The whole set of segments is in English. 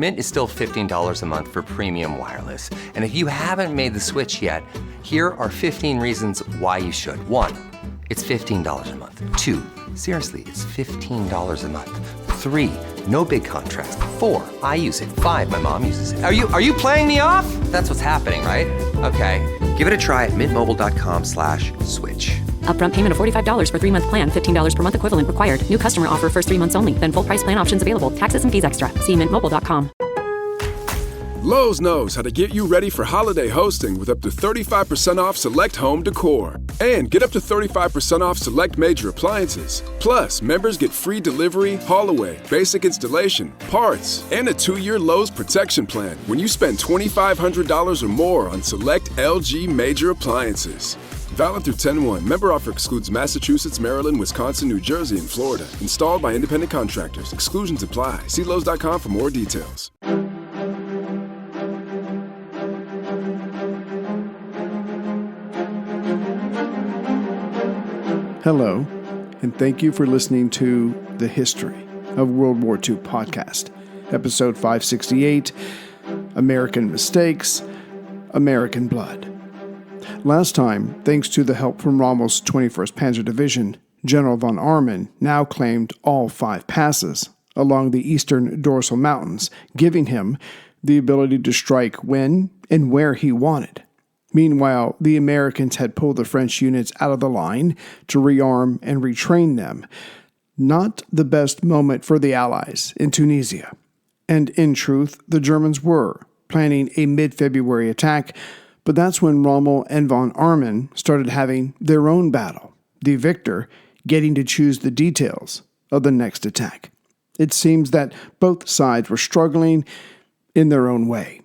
Mint is still $15 a month for premium wireless. And if you haven't made the switch yet, here are 15 reasons why you should. 1, it's $15 a month. 2, seriously, it's $15 a month. 3, no big contrast. 4, I use it. 5, my mom uses it. Are you playing me off? That's what's happening, right? Okay, give it a try at mintmobile.com/switch. Upfront payment of $45 for 3-month plan, $15 per month equivalent required. New customer offer first 3 months only. Then full price plan options available. Taxes and fees extra. See mintmobile.com. Lowe's knows how to get you ready for holiday hosting with up to 35% off select home decor. And get up to 35% off select major appliances. Plus, members get free delivery, haul-away, basic installation, parts, and a 2-year Lowe's protection plan when you spend $2,500 or more on select LG major appliances. Valid through 10/1. Member offer excludes Massachusetts, Maryland, Wisconsin, New Jersey, and Florida. Installed by independent contractors. Exclusions apply. See Lowe's.com for more details. Hello, and thank you for listening to The History of World War II podcast, episode 568, American Mistakes, American Blood. Last time, thanks to the help from Rommel's 21st Panzer Division, General von Arnim now claimed all 5 passes along the eastern dorsal mountains, giving him the ability to strike when and where he wanted. Meanwhile, the Americans had pulled the French units out of the line to rearm and retrain them. Not the best moment for the Allies in Tunisia. And in truth, the Germans were planning a mid-February attack, but that's when Rommel and von Arnim started having their own battle, the victor getting to choose the details of the next attack. It seems that both sides were struggling in their own way.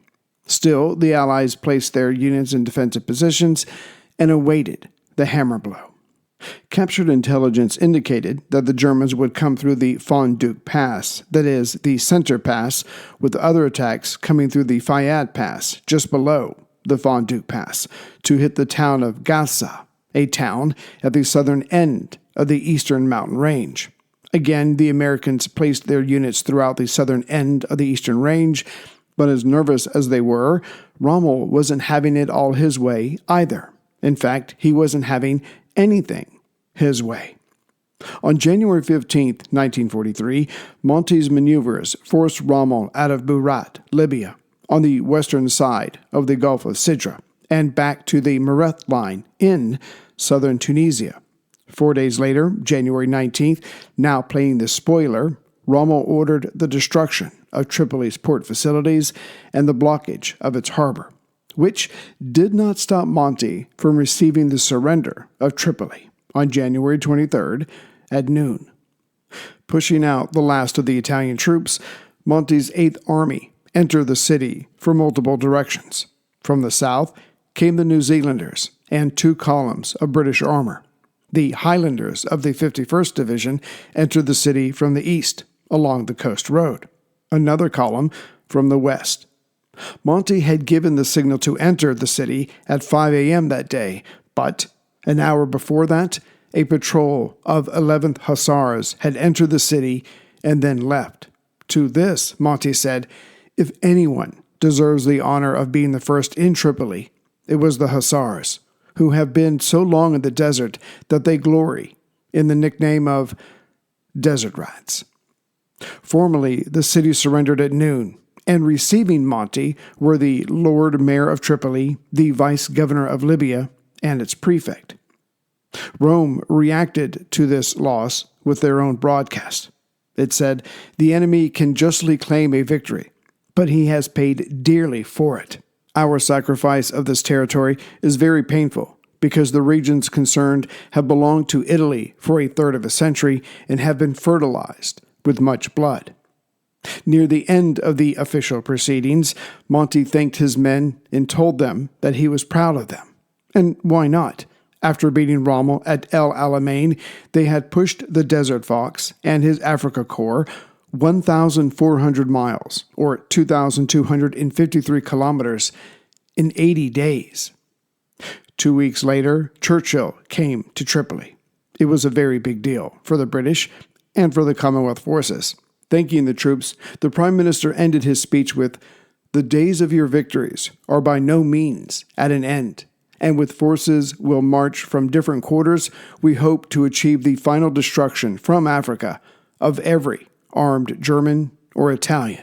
Still, the Allies placed their units in defensive positions and awaited the hammer blow. Captured intelligence indicated that the Germans would come through the Fondue Pass, that is, the center pass, with other attacks coming through the Fayad Pass, just below the Fondue Pass, to hit the town of Gaza, a town at the southern end of the eastern mountain range. Again, the Americans placed their units throughout the southern end of the eastern range, but as nervous as they were, Rommel wasn't having it all his way either. In fact, he wasn't having anything his way. On January 15, 1943, Monty's maneuvers forced Rommel out of Burat, Libya, on the western side of the Gulf of Sidra, and back to the Mareth line in southern Tunisia. 4 days later, January 19th, now playing the spoiler, Rommel ordered the destruction of Tripoli's port facilities and the blockage of its harbor, which did not stop Monty from receiving the surrender of Tripoli on January 23rd at noon. Pushing out the last of the Italian troops, Monty's 8th Army entered the city from multiple directions. From the south came the New Zealanders and 2 columns of British armor. The Highlanders of the 51st Division entered the city from the east, along the coast road. Another column from the west. Monty had given the signal to enter the city at 5 a.m. that day, but an hour before that, a patrol of 11th Hussars had entered the city and then left. To this, Monty said, if anyone deserves the honor of being the first in Tripoli, it was the Hussars, who have been so long in the desert that they glory in the nickname of Desert Rats. Formally, the city surrendered at noon, and receiving Monty were the Lord Mayor of Tripoli, the Vice Governor of Libya, and its prefect. Rome reacted to this loss with their own broadcast. It said, the enemy can justly claim a victory, but he has paid dearly for it. Our sacrifice of this territory is very painful because the regions concerned have belonged to Italy for a third of a century and have been fertilized with much blood. Near the end of the official proceedings, Monty thanked his men and told them that he was proud of them. And why not? After beating Rommel at El Alamein, they had pushed the Desert Fox and his Africa Corps 1,400 miles, or 2,253 kilometers, in 80 days. 2 weeks later, Churchill came to Tripoli. It was a very big deal for the British and for the Commonwealth forces. Thanking the troops, the Prime Minister ended his speech with, "The days of your victories are by no means at an end, and with forces will march from different quarters, we hope to achieve the final destruction from Africa of every armed German or Italian."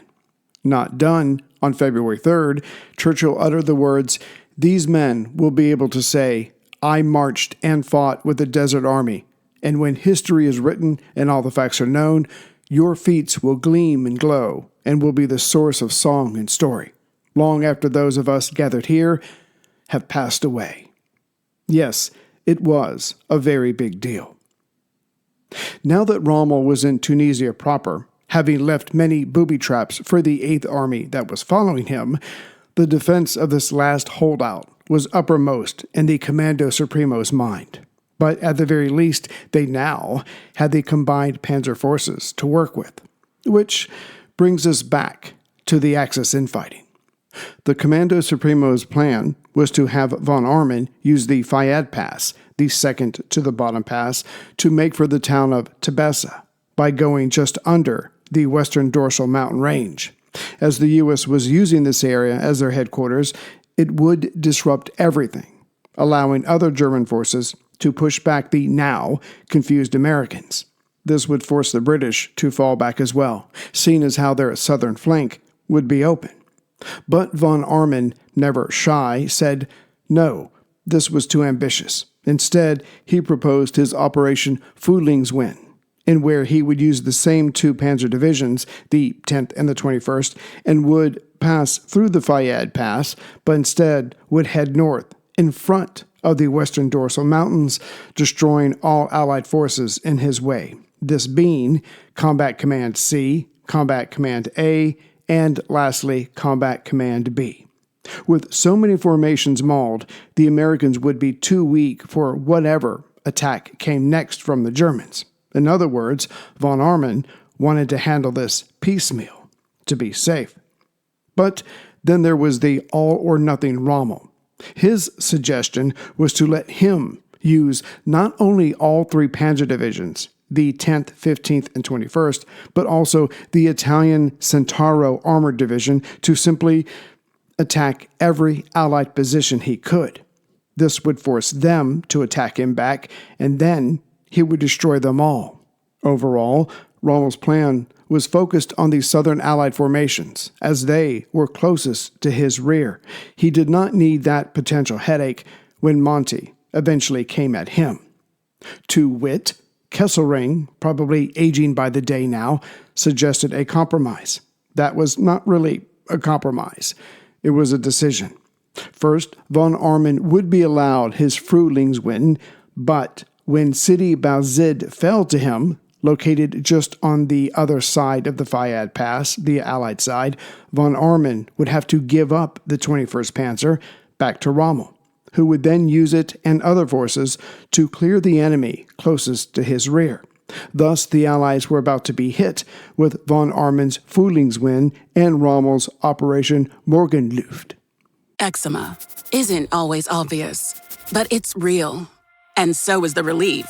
Not done, on February 3rd, Churchill uttered the words, "These men will be able to say, 'I marched and fought with the Desert Army,' and when history is written and all the facts are known, your feats will gleam and glow and will be the source of song and story, long after those of us gathered here have passed away." Yes, it was a very big deal. Now that Rommel was in Tunisia proper, having left many booby traps for the Eighth Army that was following him, the defense of this last holdout was uppermost in the Commando Supremo's mind. But at the very least, they now had the combined panzer forces to work with. Which brings us back to the Axis infighting. The Commando Supremo's plan was to have von Arnim use the Fayad Pass, the second to the bottom pass, to make for the town of Tebessa by going just under the western dorsal mountain range. As the U.S. was using this area as their headquarters, it would disrupt everything, allowing other German forces to push back the now confused Americans. This would force the British to fall back as well, seeing as how their southern flank would be open. But von Arnim, never shy, said no, this was too ambitious. Instead, he proposed his Operation Frühlingswind, in where he would use the same two panzer divisions, the 10th and the 21st, and would pass through the Fayad Pass, but instead would head north in front of the western dorsal mountains, destroying all Allied forces in his way, this being Combat Command C, Combat Command A, and lastly, Combat Command B. With so many formations mauled, the Americans would be too weak for whatever attack came next from the Germans. In other words, von Arnim wanted to handle this piecemeal, to be safe. But then there was the all-or-nothing Rommel. His suggestion was to let him use not only all three panzer divisions, the 10th, 15th, and 21st, but also the Italian Centauro armored division to simply attack every Allied position he could. This would force them to attack him back, and then he would destroy them all. Overall, Rommel's plan was focused on the southern Allied formations, as they were closest to his rear. He did not need that potential headache when Monty eventually came at him. To wit, Kasserine, probably aging by the day now, suggested a compromise. That was not really a compromise. It was a decision. First, von Arnim would be allowed his Frühlingswind, but when Sidi Bouzid fell to him, located just on the other side of the Fayad Pass, the Allied side, von Arnim would have to give up the 21st Panzer back to Rommel, who would then use it and other forces to clear the enemy closest to his rear. Thus, the Allies were about to be hit with von Armin's Frühlingswind and Rommel's Operation Morgenluft. Eczema isn't always obvious, but it's real. And so is the relief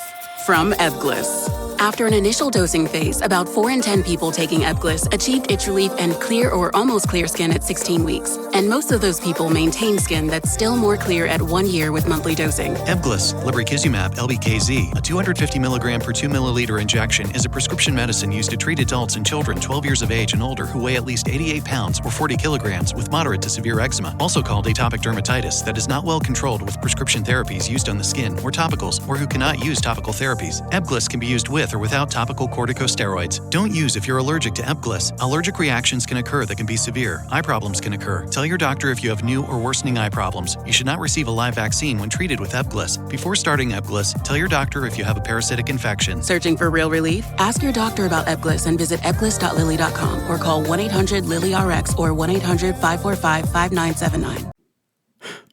from Ebglyss. After an initial dosing phase, about 4 in 10 people taking Ebglyss achieved itch relief and clear or almost clear skin at 16 weeks. And most of those people maintain skin that's still more clear at 1 year with monthly dosing. Ebglyss, lebrikizumab LBKZ, a 250 milligram per 2 milliliter injection, is a prescription medicine used to treat adults and children 12 years of age and older who weigh at least 88 pounds or 40 kilograms with moderate to severe eczema, also called atopic dermatitis, that is not well controlled with prescription therapies used on the skin or topicals, or who cannot use topical therapies. Ebglyss can be used with or without topical corticosteroids. Don't use if you're allergic to Ebglyss. Allergic reactions can occur that can be severe. Eye problems can occur. Tell your doctor if you have new or worsening eye problems. You should not receive a live vaccine when treated with Ebglyss. Before starting Ebglyss, tell your doctor if you have a parasitic infection. Searching for real relief? Ask your doctor about Ebglyss and visit ebglyss.lilly.com or call 1-800-LILY-RX or 1-800-545-5979.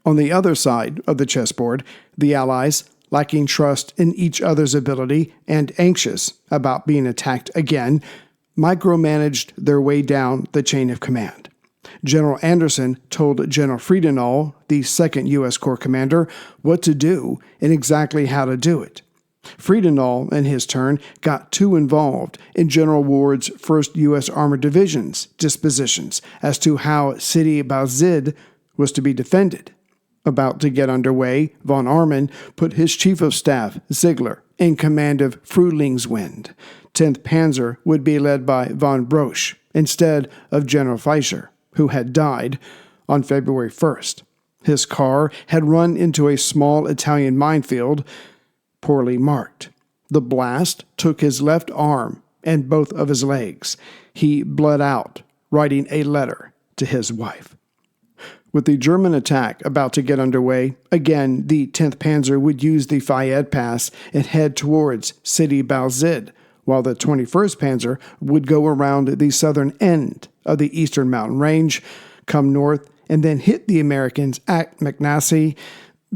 On the other side of the chessboard, the Allies, lacking trust in each other's ability and anxious about being attacked again, micromanaged their way down the chain of command. General Anderson told General Friedenau, the 2nd U.S. Corps commander, what to do and exactly how to do it. Friedendahl, in his turn, got too involved in General Ward's 1st U.S. Armored Division's dispositions as to how Sidi Bouzid was to be defended. About to get underway, von Arnim put his chief of staff, Ziegler, in command of Frühlingswind. 10th Panzer would be led by von Broch instead of General Fleischer, who had died on February 1st. His car had run into a small Italian minefield, poorly marked. The blast took his left arm and both of his legs. He bled out, writing a letter to his wife. With the German attack about to get underway, again the 10th Panzer would use the Fayed Pass and head towards Sidi Bouzid, while the 21st Panzer would go around the southern end of the eastern mountain range, come north, and then hit the Americans at McNassee,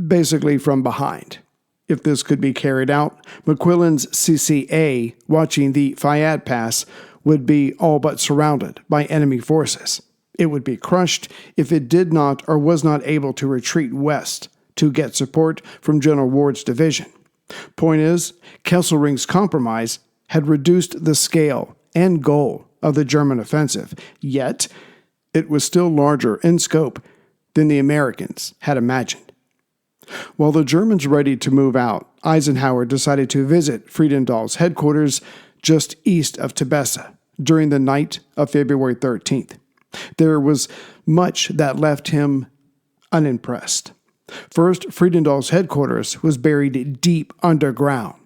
basically from behind. If this could be carried out, McClellan's CCA, watching the Fayed Pass, would be all but surrounded by enemy forces. It would be crushed if it did not or was not able to retreat west to get support from General Ward's division. Point is, Kesselring's compromise had reduced the scale and goal of the German offensive, yet it was still larger in scope than the Americans had imagined. While the Germans readied to move out, Eisenhower decided to visit Friedendahl's headquarters just east of Tebessa during the night of February 13th. There was much that left him unimpressed. First, Friedendahl's headquarters was buried deep underground.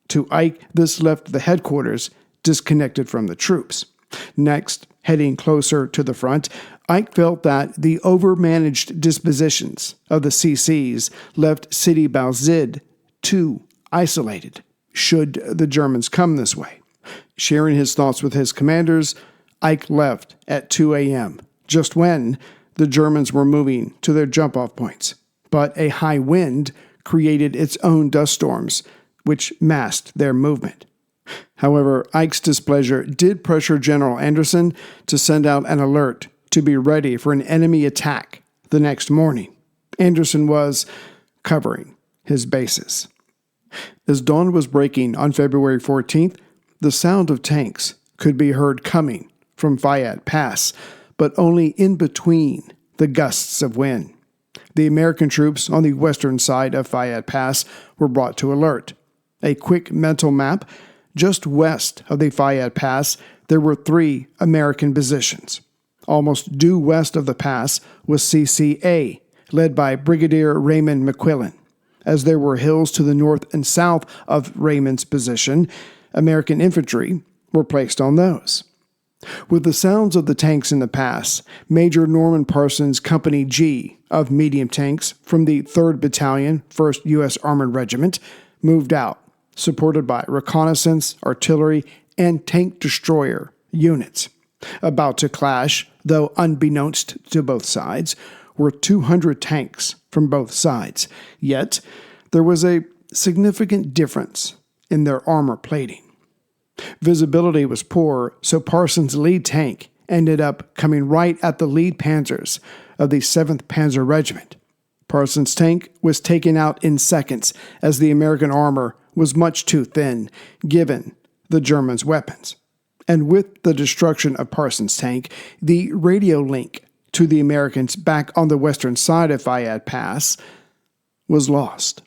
To Ike, this left the headquarters disconnected from the troops. Next, heading closer to the front, Ike felt that the overmanaged dispositions of the CCs left Sidi Bouzid too isolated, should the Germans come this way. Sharing his thoughts with his commanders, Ike left at 2 a.m., just when the Germans were moving to their jump-off points. But a high wind created its own dust storms, which masked their movement. However, Ike's displeasure did pressure General Anderson to send out an alert to be ready for an enemy attack the next morning. Anderson was covering his bases. As dawn was breaking on February 14th, the sound of tanks could be heard coming from Fayed Pass, but only in between the gusts of wind. The American troops on the western side of Fayed Pass were brought to alert. A quick mental map: just west of the Fayed Pass, there were 3 American positions. Almost due west of the pass was CCA, led by Brigadier Raymond McQuillan. As there were hills to the north and south of Raymond's position, American infantry were placed on those. With the sounds of the tanks in the pass, Major Norman Parsons' Company G of medium tanks from the 3rd Battalion, 1st U.S. Armored Regiment, moved out, supported by reconnaissance, artillery, and tank destroyer units. About to clash, though unbeknownst to both sides, were 200 tanks from both sides. Yet, there was a significant difference in their armor plating. Visibility was poor, so Parsons' lead tank ended up coming right at the lead panzers of the 7th Panzer Regiment. Parsons' tank was taken out in seconds as the American armor was much too thin, given the Germans' weapons. And with the destruction of Parsons' tank, the radio link to the Americans back on the western side of Fayed Pass was lost.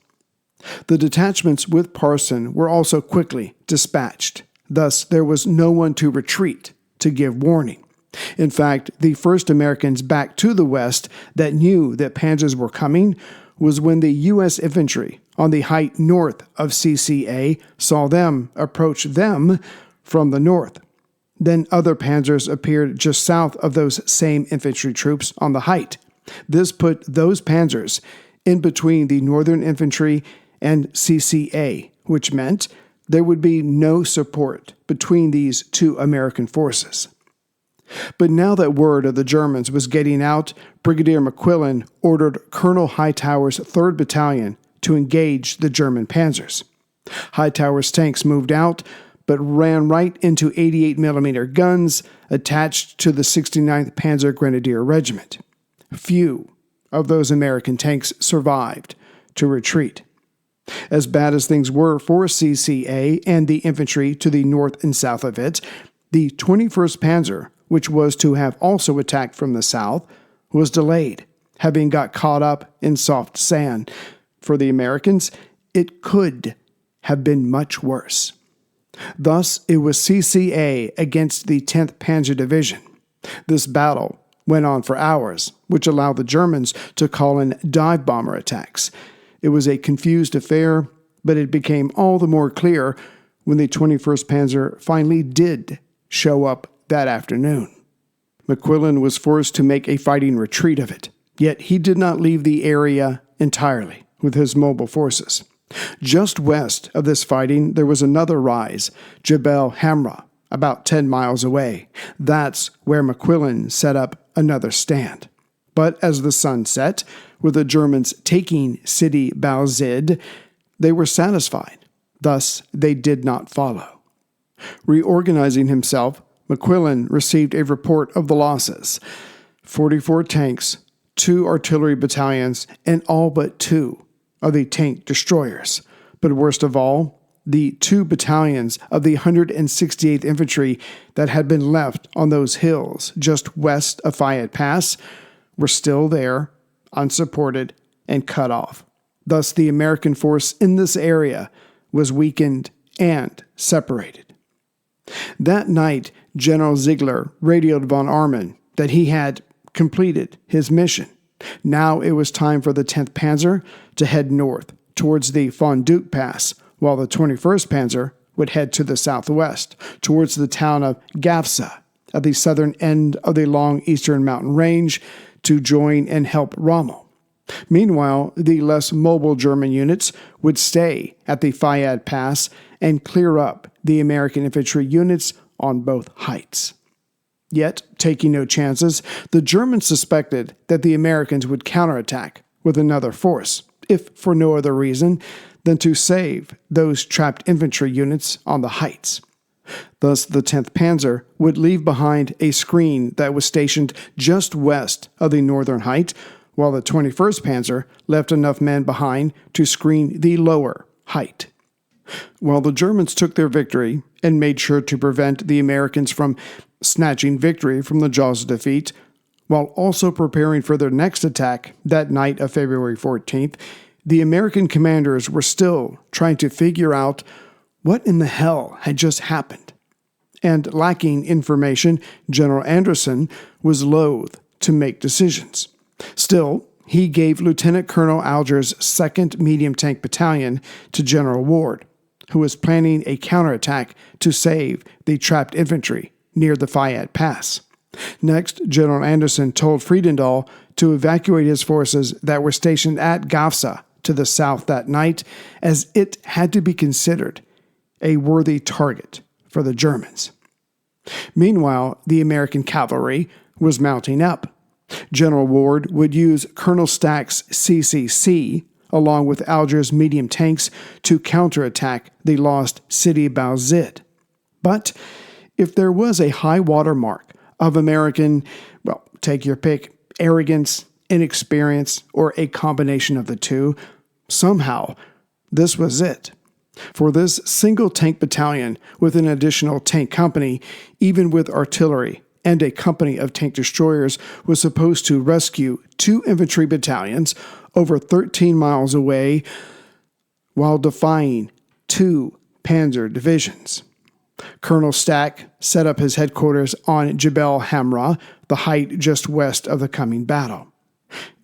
The detachments with Parson were also quickly dispatched. Thus, there was no one to retreat to give warning. In fact, the first Americans back to the west that knew that panzers were coming was when the U.S. infantry on the height north of CCA saw them approach them from the north. Then other panzers appeared just south of those same infantry troops on the height. This put those panzers in between the northern infantry and CCA, which meant there would be no support between these 2 American forces. But now that word of the Germans was getting out, Brigadier McQuillan ordered Colonel Hightower's 3rd Battalion to engage the German panzers. Hightower's tanks moved out, but ran right into 88mm guns attached to the 69th Panzer Grenadier Regiment. Few of those American tanks survived to retreat. As bad as things were for CCA and the infantry to the north and south of it, the 21st Panzer, which was to have also attacked from the south, was delayed, having got caught up in soft sand. For the Americans, it could have been much worse. Thus, it was CCA against the 10th Panzer Division. This battle went on for hours, which allowed the Germans to call in dive bomber attacks. It was a confused affair, but it became all the more clear when the 21st Panzer finally did show up that afternoon. McClellan was forced to make a fighting retreat of it, yet he did not leave the area entirely with his mobile forces. Just west of this fighting, there was another rise, Jebel Hamra, about 10 miles away. That's where McClellan set up another stand. But as the sun set, with the Germans taking Sidi Bouzid, they were satisfied. Thus, they did not follow. Reorganizing himself, McClellan received a report of the losses: 44 tanks, 2 artillery battalions, and all but 2 of the tank destroyers. But worst of all, the 2 battalions of the 168th Infantry that had been left on those hills just west of Fayette Pass were still there, unsupported, and cut off. Thus, the American force in this area was weakened and separated. That night, General Ziegler radioed von Arnim that he had completed his mission. Now it was time for the 10th Panzer to head north towards the Fondue Pass, while the 21st Panzer would head to the southwest towards the town of Gafsa at the southern end of the long eastern mountain range to join and help Rommel. Meanwhile, the less mobile German units would stay at the Fayette Pass and clear up the American infantry units on both heights. Yet, taking no chances, the Germans suspected that the Americans would counterattack with another force, if for no other reason than to save those trapped infantry units on the heights. Thus, the 10th Panzer would leave behind a screen that was stationed just west of the northern height, while the 21st Panzer left enough men behind to screen the lower height. While the Germans took their victory and made sure to prevent the Americans from snatching victory from the jaws of defeat, while also preparing for their next attack that night of February 14th, the American commanders were still trying to figure out what in the hell had just happened. And lacking information, General Anderson was loath to make decisions. Still, he gave Lieutenant Colonel Alger's 2nd Medium Tank Battalion to General Ward, who was planning a counterattack to save the trapped infantry near the Fayette Pass. Next, General Anderson told Friedendahl to evacuate his forces that were stationed at Gafsa to the south that night, as it had to be considered a worthy target for the Germans. Meanwhile, the American cavalry was mounting up. General Ward would use Colonel Stack's CCC, along with Alger's medium tanks, to counterattack the lost Sidi Bouzid. But if there was a high water mark of American, well, take your pick, arrogance, inexperience, or a combination of the two, somehow this was it. For this single tank battalion with an additional tank company, even with artillery and a company of tank destroyers, was supposed to rescue 2 infantry battalions over 13 miles away while defying 2 panzer divisions. Colonel Stack set up his headquarters on Jebel Hamra, the height just west of the coming battle.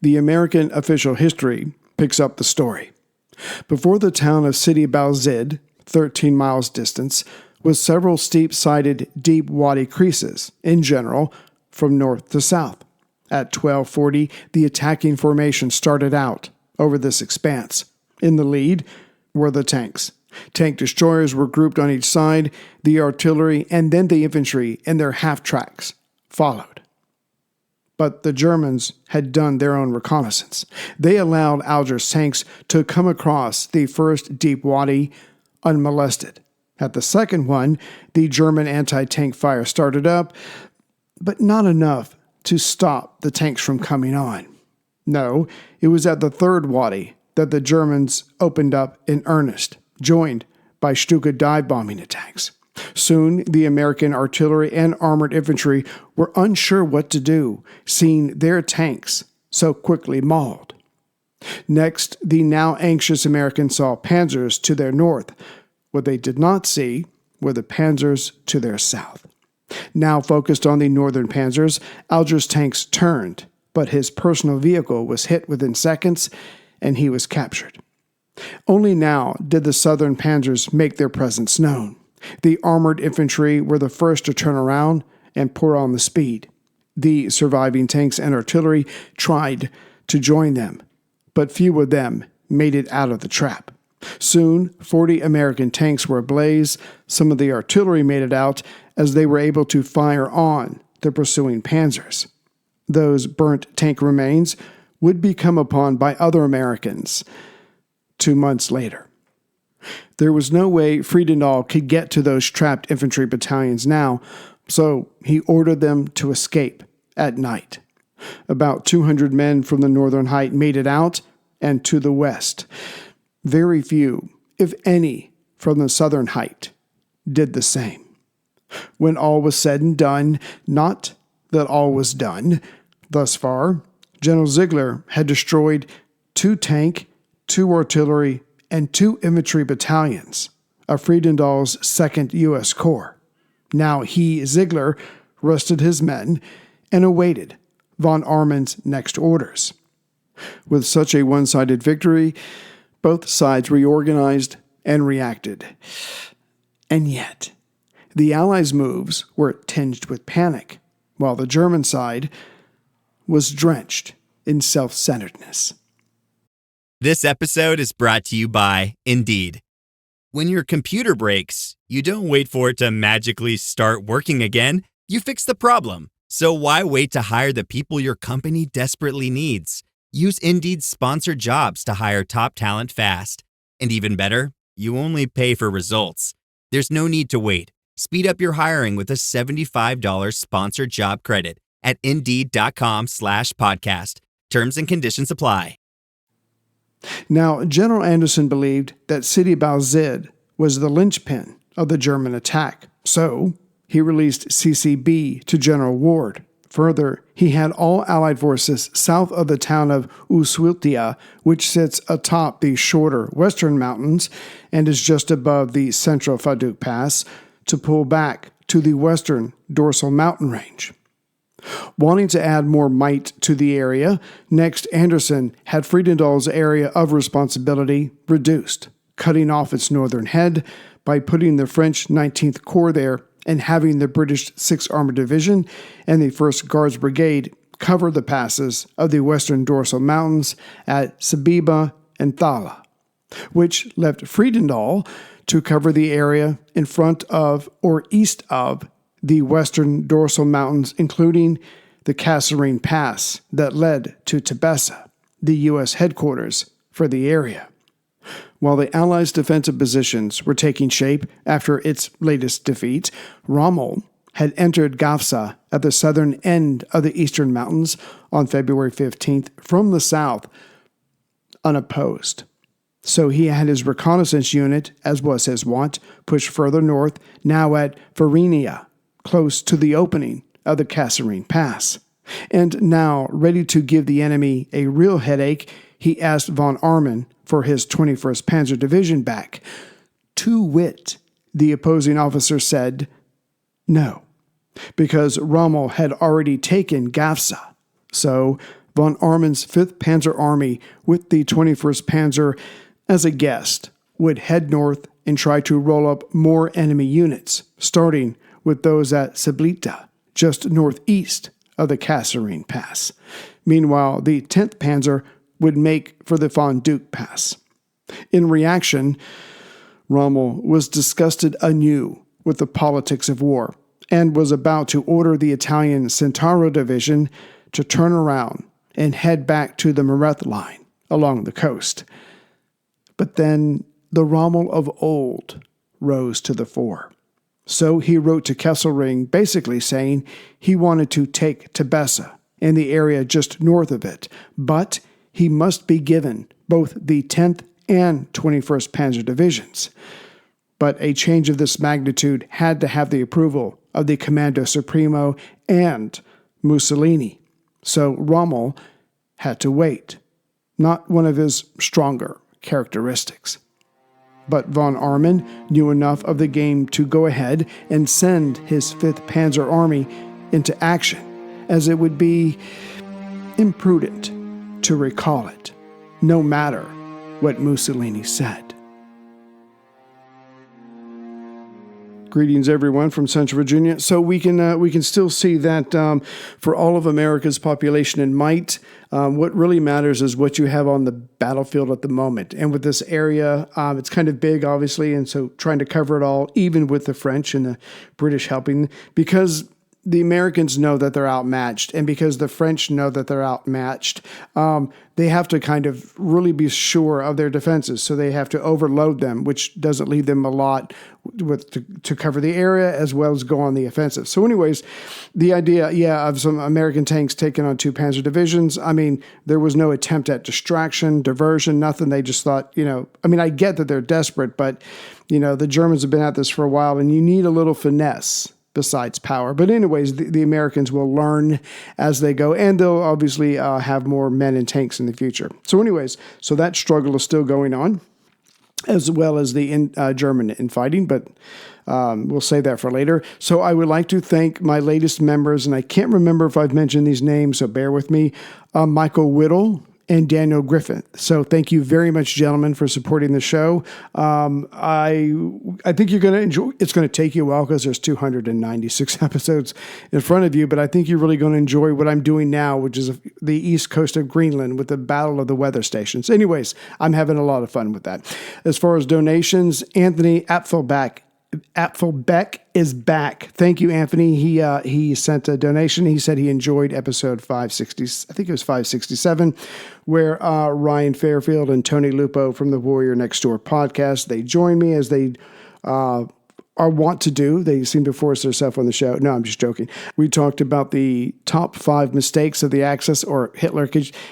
The American official history picks up the story. Before the town of Sidi Bouzid, 13 miles distance, was several steep-sided deep wadi creases, in general, from north to south. At 12:40, the attacking formation started out over this expanse. In the lead were the tanks. Tank destroyers were grouped on each side, the artillery and then the infantry in their half-tracks followed. But the Germans had done their own reconnaissance. They allowed Alger's tanks to come across the first deep wadi unmolested. At the second one, the German anti-tank fire started up, but not enough to stop the tanks from coming on. No, it was at the third wadi that the Germans opened up in earnest, joined by Stuka dive bombing attacks. Soon, the American artillery and armored infantry were unsure what to do, seeing their tanks so quickly mauled. Next, the now anxious Americans saw panzers to their north. What they did not see were the panzers to their south. Now focused on the northern panzers, Alger's tanks turned, but his personal vehicle was hit within seconds, and he was captured. Only now did the southern panzers make their presence known. The armored infantry were the first to turn around and pour on the speed. The surviving tanks and artillery tried to join them, but few of them made it out of the trap. Soon, 40 American tanks were ablaze. Some of the artillery made it out as they were able to fire on the pursuing panzers. Those burnt tank remains would be come upon by other Americans 2 months later. There was no way Friedendahl could get to those trapped infantry battalions now, so he ordered them to escape at night. About 200 men from the northern height made it out and to the west. Very few, if any, from the southern height did the same. When all was said and done, not that all was done, thus far, General Ziegler had destroyed 2 tank, 2 artillery, and 2 infantry battalions of Friedendahl's 2nd U.S. Corps. Now he, Ziegler, rested his men and awaited von Armann's next orders. With such a one-sided victory, both sides reorganized and reacted. And yet, the Allies' moves were tinged with panic, while the German side was drenched in self-centeredness. This episode is brought to you by Indeed. When your computer breaks, you don't wait for it to magically start working again. You fix the problem. So why wait to hire the people your company desperately needs? Use Indeed's sponsored jobs to hire top talent fast. And even better, you only pay for results. There's no need to wait. Speed up your hiring with a $75 sponsored job credit at Indeed.com/podcast. Terms and conditions apply. Now, General Anderson believed that Sidi Bouzid was the linchpin of the German attack, so he released CCB to General Ward. Further, he had all Allied forces south of the town of Uswiltia, which sits atop the shorter western mountains and is just above the central Faduk Pass, to pull back to the western dorsal mountain range. Wanting to add more might to the area, next Anderson had Friedendahl's area of responsibility reduced, cutting off its northern head by putting the French 19th Corps there and having the British 6th Armored Division and the 1st Guards Brigade cover the passes of the western dorsal mountains at Sabiba and Thala, which left Friedendahl to cover the area in front of or east of the western dorsal mountains, including the Kasserine Pass that led to Tebessa, the U.S. headquarters for the area. While the Allies' defensive positions were taking shape after its latest defeat, Rommel had entered Gafsa at the southern end of the eastern mountains on February 15th from the south, unopposed. So he had his reconnaissance unit, as was his wont, pushed further north, now at Varinia, close to the opening of the Kasserine Pass. And now, ready to give the enemy a real headache, he asked von Armann for his 21st Panzer Division back. To wit, the opposing officer said no, because Rommel had already taken Gafsa. So von Armann's 5th Panzer Army with the 21st Panzer as a guest would head north and try to roll up more enemy units, starting with those at Sablita, just northeast of the Kasserine Pass. Meanwhile, the 10th Panzer would make for the Von Duke Pass. In reaction, Rommel was disgusted anew with the politics of war and was about to order the Italian Centauro Division to turn around and head back to the Merethe line along the coast. But then the Rommel of old rose to the fore. So he wrote to Kesselring basically saying he wanted to take Tebessa and the area just north of it, but he must be given both the 10th and 21st Panzer Divisions. But a change of this magnitude had to have the approval of the Comando Supremo and Mussolini. So Rommel had to wait. Not one of his stronger characteristics. But von Arnim knew enough of the game to go ahead and send his 5th Panzer Army into action, as it would be imprudent to recall it, no matter what Mussolini said. Greetings, everyone, from Central Virginia. So we can still see that for all of America's population and might, what really matters is what you have on the battlefield at the moment. And with this area, it's kind of big, obviously, and so trying to cover it all, even with the French and the British helping, because the Americans know that they're outmatched, and because the French know that they're outmatched, they have to kind of really be sure of their defenses. So they have to overload them, which doesn't leave them a lot to cover the area as well as go on the offensive. So anyways, the idea, of some American tanks taking on 2 Panzer divisions, I mean, there was no attempt at distraction, diversion, nothing. They just thought, I get that they're desperate, but, the Germans have been at this for a while, and you need a little finesse besides power. But anyways, the Americans will learn as they go, and they'll obviously have more men and tanks in the future. So anyways, so that struggle is still going on, as well as the German infighting, but we'll save that for later. So I would like to thank my latest members, and I can't remember if I've mentioned these names, so bear with me, Michael Whittle and Daniel Griffin. So thank you very much, gentlemen, for supporting the show. I think you're going to enjoy. It's going to take you a while because there's 296 episodes in front of you, but I think you're really going to enjoy what I'm doing now, which is the east coast of Greenland with the Battle of the Weather Stations. Anyways, I'm having a lot of fun with that. As far as donations, Anthony Apfelbeck is back. Thank you, Anthony. He sent a donation. He said he enjoyed episode 560. I think it was 567, where Ryan Fairfield and Tony Lupo from the Warrior Next Door podcast, they joined me as they are wont to do. They seem to force themselves on the show. No, I'm just joking. We talked about the top 5 mistakes of the Axis, or Hitler.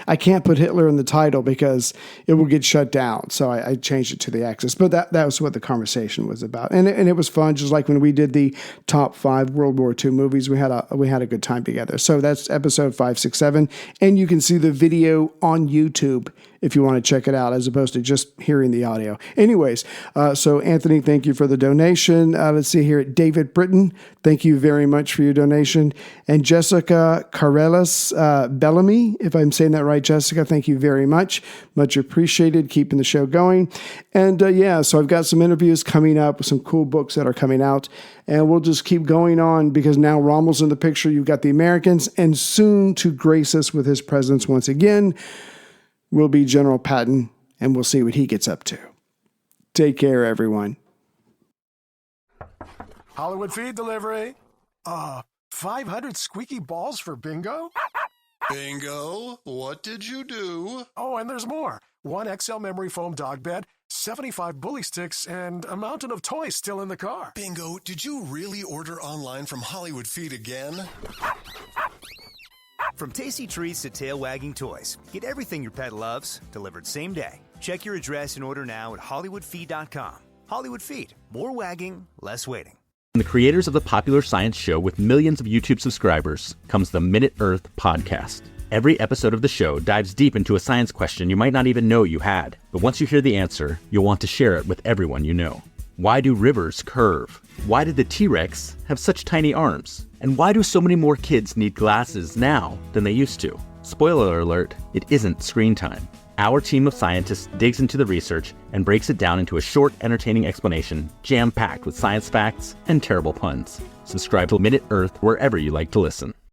I can't put Hitler in the title because it will get shut down. So I changed it to the Axis. But that was what the conversation was about. And it was fun, just like when we did the top 5 World War II movies. We had a good time together. So that's episode 567. And you can see the video on YouTube if you want to check it out, as opposed to just hearing the audio. Anyways, so Anthony, thank you for the donation. Let's see here. David Britton, thank you very much for your donation. And Jessica Carrelas Bellamy, if I'm saying that right, Jessica, thank you very much. Much appreciated, keeping the show going. And so I've got some interviews coming up with some cool books that are coming out. And we'll just keep going on because now Rommel's in the picture. You've got the Americans, and soon to grace us with his presence once again will be General Patton, and we'll see what he gets up to. Take care, everyone. Hollywood feed delivery. 500 squeaky balls for bingo? Bingo, what did you do? Oh, and there's more. 1 XL memory foam dog bed, 75 bully sticks, and a mountain of toys still in the car. Bingo, did you really order online from Hollywood Feed again? From tasty treats to tail-wagging toys, get everything your pet loves delivered same day. Check your address and order now at HollywoodFeed.com. Hollywood Feed. More wagging, less waiting. From the creators of the popular science show with millions of YouTube subscribers comes the Minute Earth podcast. Every episode of the show dives deep into a science question you might not even know you had. But once you hear the answer, you'll want to share it with everyone you know. Why do rivers curve? Why did the T-Rex have such tiny arms? And why do so many more kids need glasses now than they used to? Spoiler alert, it isn't screen time. Our team of scientists digs into the research and breaks it down into a short, entertaining explanation, jam-packed with science facts and terrible puns. Subscribe to Minute Earth wherever you like to listen.